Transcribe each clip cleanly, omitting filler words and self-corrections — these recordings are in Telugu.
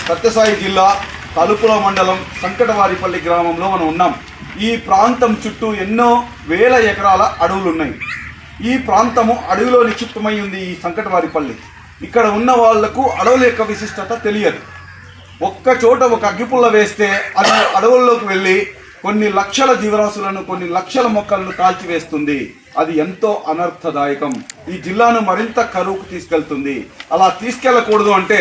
సత్యసాయి జిల్లా తలుపుల మండలం సంకటవారిపల్లి గ్రామంలో మనం ఉన్నాం. ఈ ప్రాంతం చుట్టూ ఎన్నో వేల ఎకరాల అడవులు ఉన్నాయి. ఈ ప్రాంతము అడవిలో నిక్షిప్తమై ఉంది. ఈ సంకటవారిపల్లి ఇక్కడ ఉన్న వాళ్లకు అడవుల యొక్క విశిష్టత తెలియదు. ఒక్క చోట ఒక అగ్గిపుల్ల వేస్తే అది అడవుల్లోకి వెళ్ళి కొన్ని లక్షల జీవరాశులను, కొన్ని లక్షల మొక్కలను కాల్చివేస్తుంది. అది ఎంతో అనర్థదాయకం. ఈ జిల్లాను మరింత కరువుకు తీసుకెళ్తుంది. అలా తీసుకెళ్లకూడదు అంటే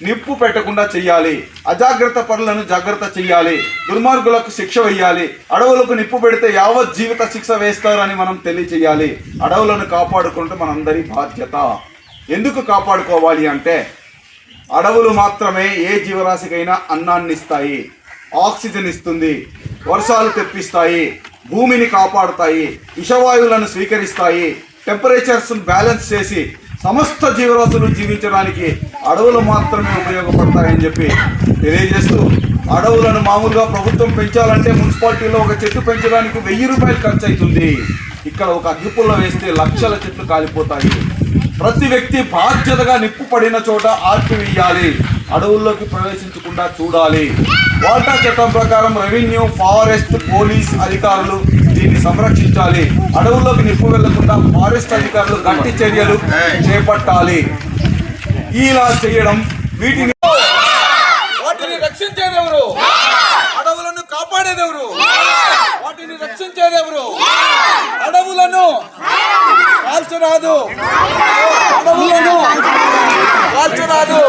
నిప్పు పెట్టకుండా చెయ్యాలి. అజాగ్రత్త పనులను జాగ్రత్త చెయ్యాలి. దుర్మార్గులకు శిక్ష వేయాలి. అడవులకు నిప్పు పెడితే యావత్ జీవిత శిక్ష వేస్తారని మనం తెలియచేయాలి. అడవులను కాపాడుకుంటే మనందరి బాధ్యత. ఎందుకు కాపాడుకోవాలి అంటే అడవులు మాత్రమే ఏ జీవరాశికైనా అన్నాన్ని ఇస్తాయి, ఆక్సిజన్ ఇస్తుంది, వర్షాలు తెప్పిస్తాయి, భూమిని కాపాడుతాయి, విషవాయువులను స్వీకరిస్తాయి, టెంపరేచర్స్ బ్యాలెన్స్ చేసి సమస్త జీవరాశులు జీవించడానికి అడవులు మాత్రమే ఉపయోగపడతాయని చెప్పి తెలియజేస్తూ, అడవులను మామూలుగా ప్రభుత్వం పెంచాలంటే మున్సిపాలిటీలో ఒక చెట్టు పెంచడానికి 1000 రూపాయలు ఖర్చు అవుతుంది. ఇక్కడ ఒక అగ్గిపుల్ల వేస్తే లక్షల చెట్లు కాలిపోతాయి. ప్రతి వ్యక్తి బాధ్యతగా నిప్పు పడిన చోట ఆర్పివేయాలి. అడవుల్లోకి ప్రవేశించకుండా చూడాలి. వాటా చట్టం ప్రకారం రెవెన్యూ, ఫారెస్ట్, పోలీస్ అధికారులు దీన్ని సంరక్షించాలి. అడవుల్లోకి నిప్పు వెళ్లకుండా ఫారెస్ట్ అధికారులు గట్టి చర్యలు చేపట్టాలి. ఇలా చేయడం వాటిని రక్షించేదెవరు? అడవులను కాపాడేదెవరు? వాటిని రక్షించేదెవరు? అడవులను కాల్చరాదు, అడవులను కాల్చరాదు.